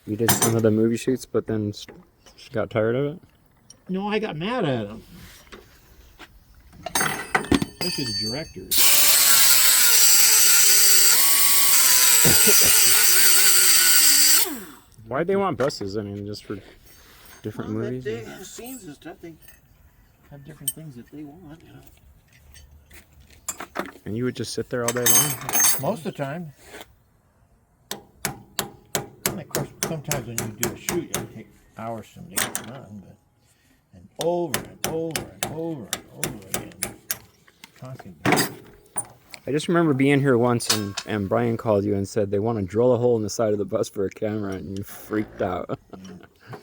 You did some of the movie shoots, but then got tired of it? No, I got mad at them. Especially the directors. Why'd they want buses? I mean, just for different movies? They have scenes and stuff. They have different things that they want, you know. And you would just sit there all day long? Most of the time. And of course, sometimes when you do a shoot, it'll take hours to get it done. But, and over and over and over and over again. Constantly. I just remember being here once and Brian called you and said they want to drill a hole in the side of the bus for a camera, and you freaked out.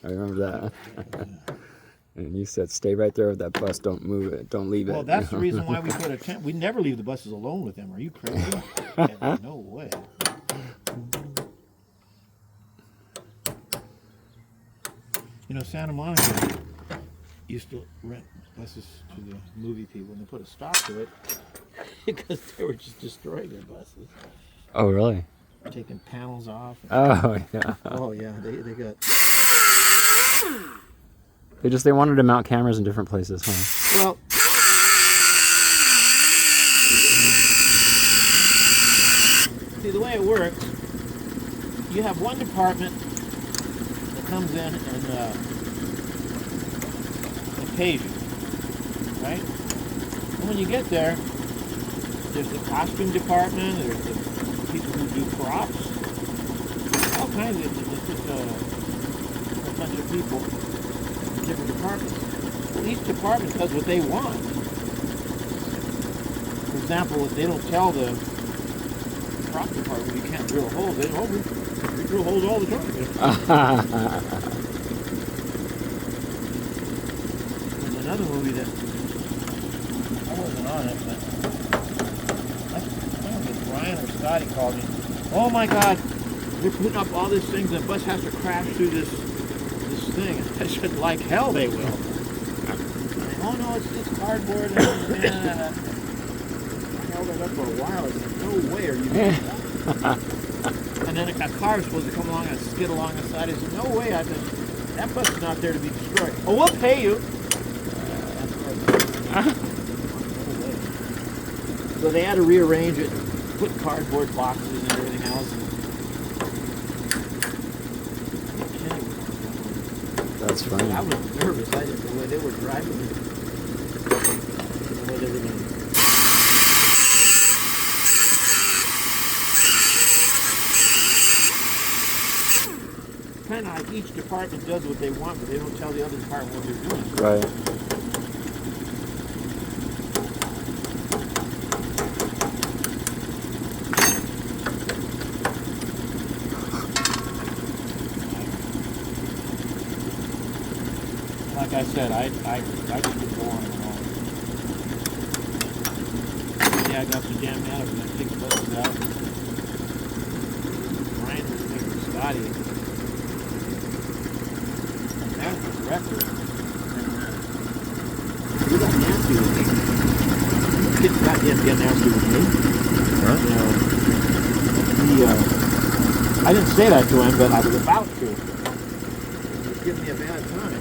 I remember that. And you said, stay right there with that bus, don't move it, don't leave it. Well, that's the reason why we put a tent. We never leave the buses alone with them. Are you crazy? No way. You know, Santa Monica used to rent buses to the movie people, and they put a stop to it because they were just destroying their buses. Oh, really? Taking panels off. Oh, yeah. Oh, yeah. They got... They wanted to mount cameras in different places, huh? Well, see, the way it works, you have one department that comes in and pays you, right? And when you get there, there's the costume department, there's the people who do props, all kinds of, it's just a bunch of people. Different departments. Well, each department does what they want. For example, if they don't tell the prop department you can't drill holes, they don't. We drill holes all the time. There's another movie that I wasn't on it, but I don't know if Brian or Scotty called me. Oh my God, they're putting up all these things, and the bus has to crash through this thing. I said, like hell they will. Oh no, it's cardboard. And I held it up for a while. I said, no way are you doing that? And then a car was supposed to come along and skid along the side. I said, no way. I said, that bus is not there to be destroyed. Oh, we'll pay you. So they had to rearrange it, put cardboard boxes and everything else. That's funny. I was nervous. I didn't know the way they were driving. I didn't know where they were going. Kind of like each department does what they want, but they don't tell the other department what they're doing. Right. Like I said, I just didn't go on and on. Yeah, I got so damn mad I was going to take the buses out. Brian was thinking Scotty. And that was the record. You got nasty with me. You got get nasty with me. Huh? You know, I didn't say that to him, but I was about to. He was giving me a bad time.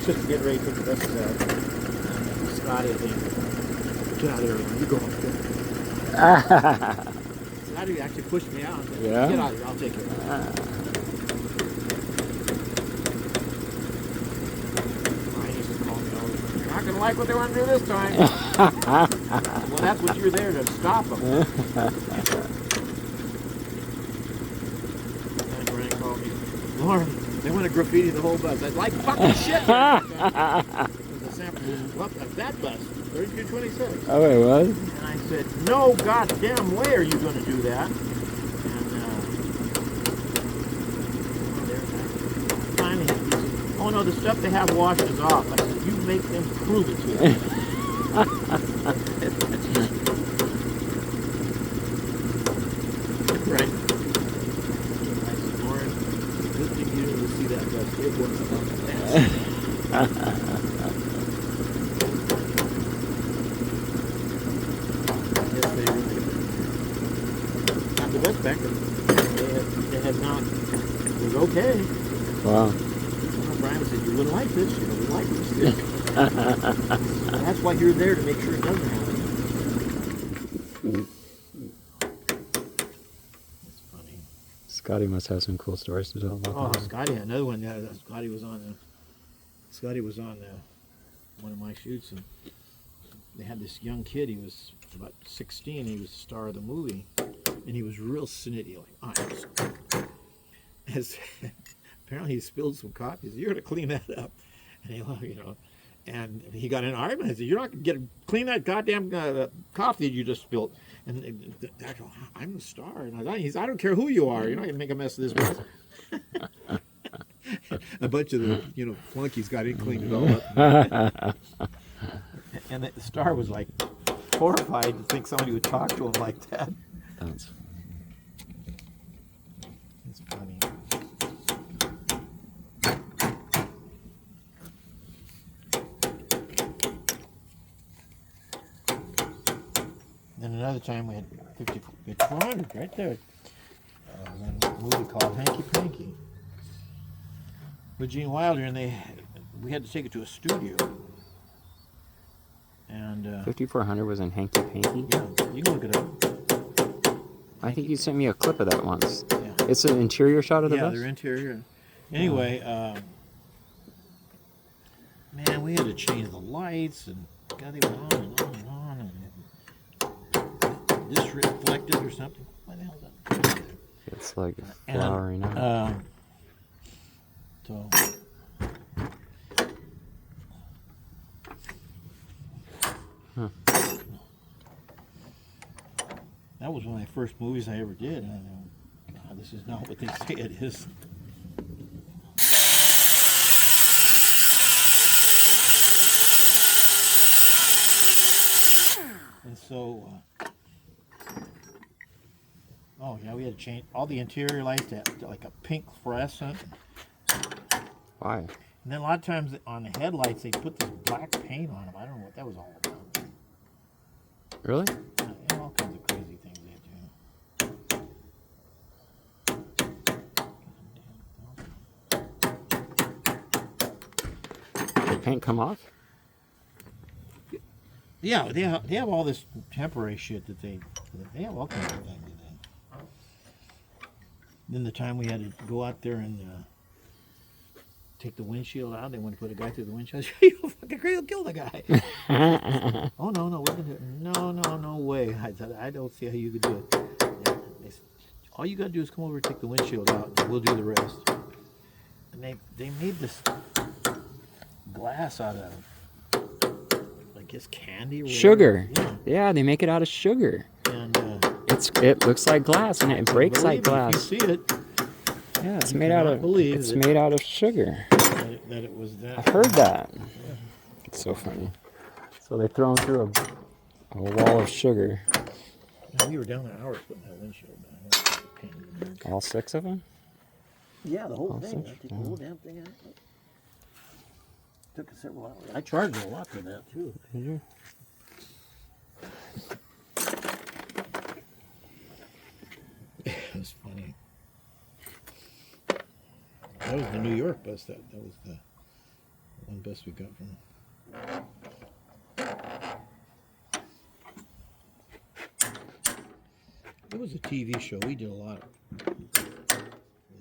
Just to get ready to put the buses out. And Scotty, I think, get out of here. You go up there. Scotty actually pushed me out. Said, Yeah? Get out of here. I'll take it. Brian used to call me all the time. You're not going to like what they want to do this time. Well, that's what you're there to stop them. And Brian called me. Loren, they want to graffiti the whole bus. I'd like fucking shit. There's a sample of that bus, 3226. Oh, it was? And I said, no goddamn way are you going to do that. And finally, he said, oh no, the stuff they have washed is off. I said, you make them prove it to them. Right. I said, Loren, good thing you didn't see that bus. It was fantastic. Yes, they really got the bus back. had not. It was okay. Wow. Brian said, "You wouldn't like this. You wouldn't like this." That's why you're there, to make sure it doesn't happen. That's funny. Scotty must have some cool stories to tell about Oh, that. Scotty, another one. Yeah, Scotty was on one of my shoots, and they had this young kid. He was about 16. He was the star of the movie, and he was real snitty. Like, apparently he spilled some coffee. He said, "You're going to clean that up," and and he got in an argument. I said, "You're not going to clean that goddamn coffee that you just spilled." And the actor, "I'm the star," and I don't care who you are. You're not going to make a mess of this mess. A bunch of the flunkies got in, cleaned it all up. And the star was like horrified to think somebody would talk to him like that. That's It's funny. Then another time we had 5400 right there. A movie called Hanky Panky with Gene Wilder, and we had to take it to a studio. And 5400 was in Hanky Panky? yeah, you can look it up. I think you sent me a clip of that once. Yeah. It's an interior shot of the Yeah, bus? their interior. Anyway, man, we had to change the lights, and God, they went on and on and on, and this reflected or something. What the hell is that? It's like flowering out. So Huh. that was one of my first movies I ever did. And I know, God, this is not what they say it is. And so, oh yeah, we had to change all the interior lights to like a pink fluorescent. Why? And then a lot of times on the headlights, they put this black paint on them. I don't know what that was all about. Really? All kinds of crazy things they do. Did paint come off? Yeah, they have all this temporary shit that they have all kinds of things. Then the time we had to go out there and take the windshield out, they wanted to put a guy through the windshield. You'll fucking crazy, you'll kill the guy. Oh no, we're gonna do it. No way. I said, I don't see how you could do it. They said, all you gotta do is come over and take the windshield out, and we'll do the rest. And they made this glass out of, I guess, candy or whatever. Sugar. Yeah. Yeah, they make it out of sugar. And It looks like glass and it breaks like glass. If you see it, Yeah, it's you made out cannot of believe it's that- made out of sugar. that it was that. I've heard that. It's so funny. So they throw them through a wall of sugar. And we were down there hours putting that windshield back. All 6 of them? Yeah, the whole All thing. I six? took the whole damn thing out. Took us several hours. I charged a lot for that too. Did It was funny. That was the New York bus. That was the one bus we got from. It was a TV show. We did a lot of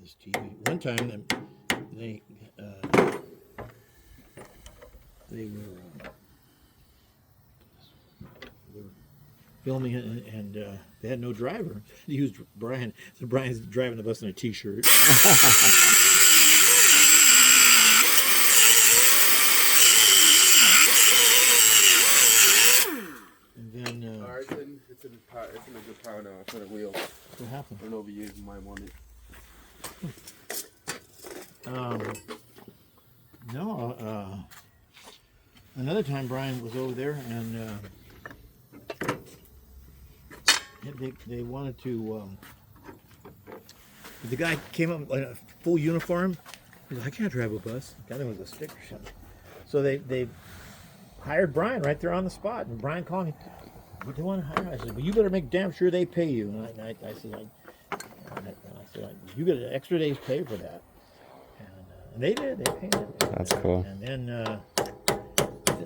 this TV. One time, they were filming it, and they had no driver. They used Brian. So Brian's driving the bus in a T-shirt. And then it's in a good power now. I put a wheel. what happened? I don't overuse my one. Another time Brian was over there, and they wanted to. The guy came up in a full uniform. He's like, I can't drive a bus. The guy was a sticker shock. So they hired Brian right there on the spot, and Brian called me. What do you want to hire? I said, well, you better make damn sure they pay you. And I said, you get an extra day's pay for that. And they did. They paid it. That's cool. And then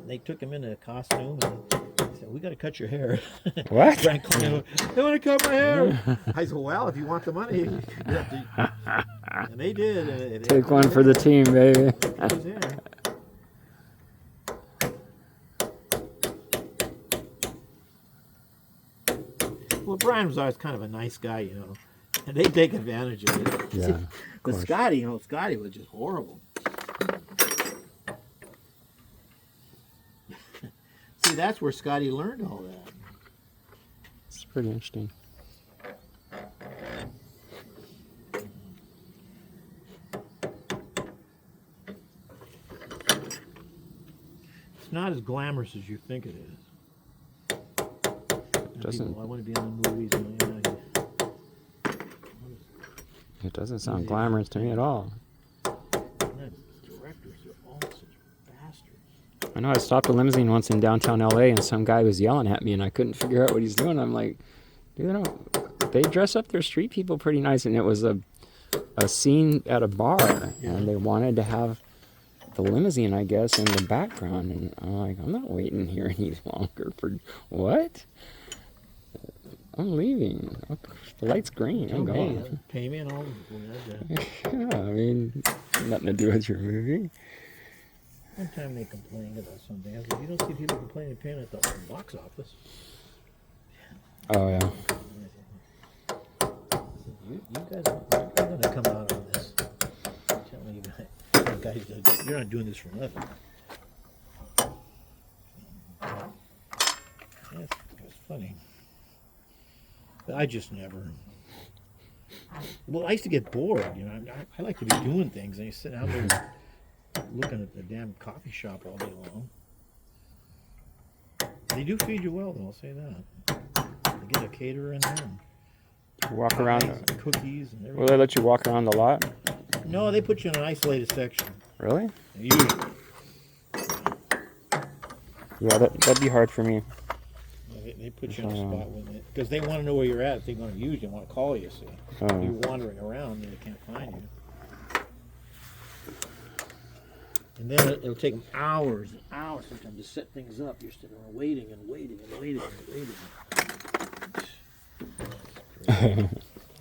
they took him into a costume and they said, "We got to cut your hair." What? Frank Cleo, "They want to cut my hair." I said, "Well, if you want the money, you have to." And they did. Take one for the team, baby. Well, Brian was always kind of a nice guy, you know, and they take advantage of it. Yeah. But Scotty, you know, Scotty was just horrible. See, that's where Scotty learned all that. It's pretty interesting. It's not as glamorous as you think it is. Doesn't. People, I want to be in the movies. And, It doesn't sound glamorous to me at all. Directors are all such bastards. I know I stopped a limousine once in downtown LA and some guy was yelling at me and I couldn't figure out what he's doing. I'm like, dude, they dress up their street people pretty nice, and it was a scene at a bar, and they wanted to have the limousine, I guess, in the background, and I'm like, I'm not waiting here any longer for what? I'm leaving. The light's green. I'm going. Pay me and all. Yeah, I mean, nothing to do with your movie. One time they complained about something. I said, "You don't see people complaining paying at the box office." Oh yeah. You guys are going to come out on this. I'm telling you guys, you're not doing this for nothing. It's funny. But I just never. Well, I used to get bored. You know, I like to be doing things, and you sit out there looking at the damn coffee shop all day long. They do feed you well, though. I'll say that. They get a caterer in there. And Walk around. Cookies and everything. Will they let you walk around the lot? No, they put you in an isolated section. Really? Usually. Yeah, that'd be hard for me. They put you in a spot because they want to know where you're at. If they're going to use you, want to call you. See, you're wandering around and they can't find you. And then it'll take them hours and hours sometimes to set things up. You're sitting there waiting and waiting and waiting and waiting.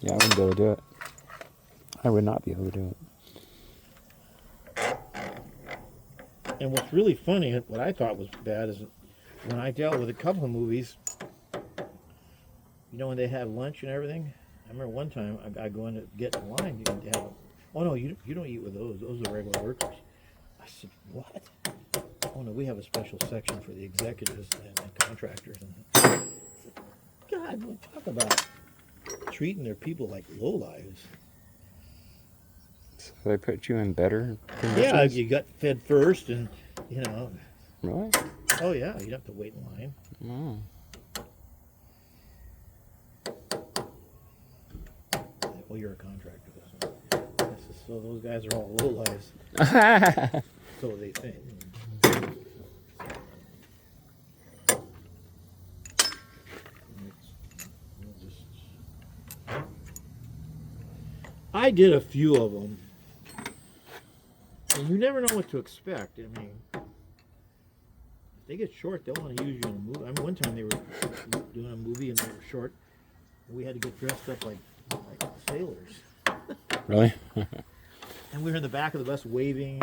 Yeah, I wouldn't be able to do it. I would not be able to do it. And what's really funny, what I thought was bad, is when I dealt with a couple of movies, you know, when they have lunch and everything. I remember one time I go in to get in line. You have, oh no, you don't eat with those. Those are regular workers. I said, what? Oh no, we have a special section for the executives and contractors. And I said, God, talk about treating their people like lowlives. So they put you in better conditions? Yeah, you got fed first, and you know. Really? Oh yeah, you'd have to wait in line. Oh. Well, you're a contractor, so those guys are all lowlives. So they think. I did a few of them, and you never know what to expect. I mean, if they get short, they'll want to use you in a movie. I mean, one time they were doing a movie and they were short. We had to get dressed up like sailors. Really? And we were in the back of the bus waving.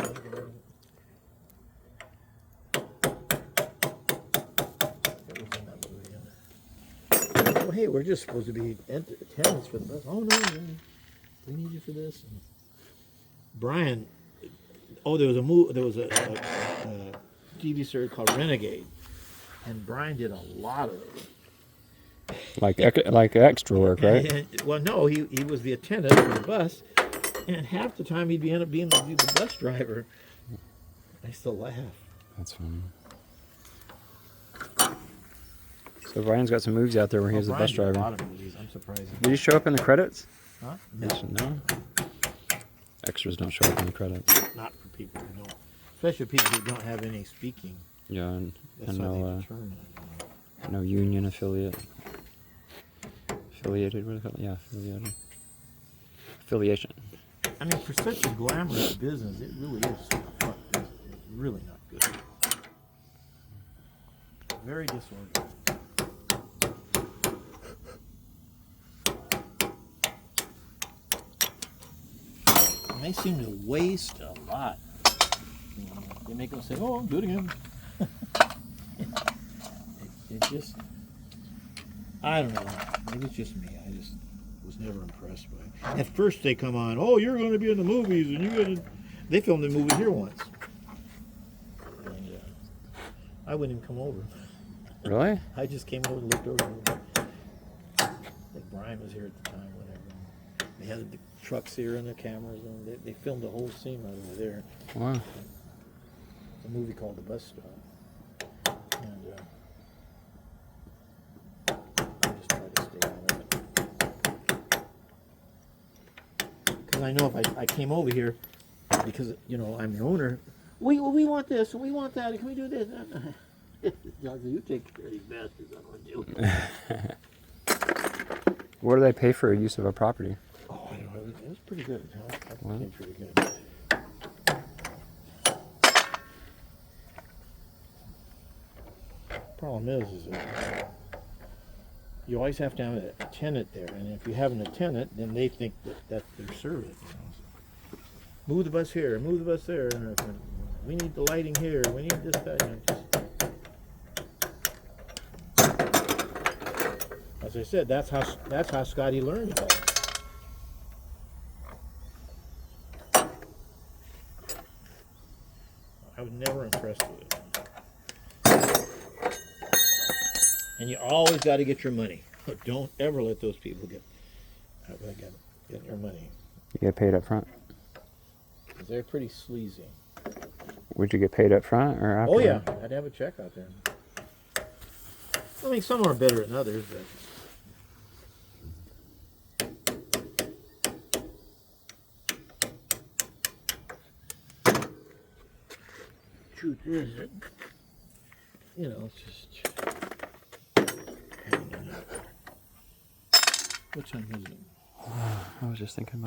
Well, hey, we're just supposed to be attendants for the bus. Oh no, we need you for this. And Brian, there was a TV series called Renegade, and Brian did a lot of it. Like extra work, right? Well, no, he was the attendant for the bus, and half the time he'd end up being the bus driver. I still laugh. That's funny. So Brian's got some movies out there where he was the bus driver. A lot of movies. I'm surprised. Did you show up in the credits? Huh? No. Extras don't show up in the credits. Not for people who don't, especially people who don't have any speaking. Yeah, and That's how they determine it. No union affiliated. Affiliated, what is it? Yeah, affiliated. affiliation. I mean, for such a glamorous business, it really is fuck business. It's really not good. Very disorganized. And they seem to waste a lot. You know, they make them say, "Oh, I'm good again." it just, I don't know. Maybe it's just me. I just was never impressed by it. At first, they come on, "Oh, you're going to be in the movies, and you're going to." They filmed a movie here once, and I wouldn't even come over. Really? I just came over and looked over. I think Brian was here at the time, whatever. They had the trucks here and the cameras, and they filmed the whole scene right over there. Wow. It's a movie called The Bus Stop. And I just try to stay out of it. Because I know if I came over here, because, you know, I'm the owner, we want this, and we want that, and can we do this? You take care of these bastards, I don't want to do it. What do they pay for use of a property? Oh, I don't know. It was pretty good. I Wow. think pretty good. Problem is that you always have to have a tenant there, and if you have a tenant, then they think that that's their service. You know? So, move the bus here, move the bus there. And we need the lighting here. We need this, that. You know, as I said, that's how Scotty learned about it. I was never impressed with it. And you always got to get your money. Don't ever let those people get their money. You get paid up front. 'Cause they're pretty sleazy. Would you get paid up front or after? Oh yeah, I'd have a check out there. I mean, some are better than others, but. Truth is that, you know, it's just. What time is it? I was just thinking about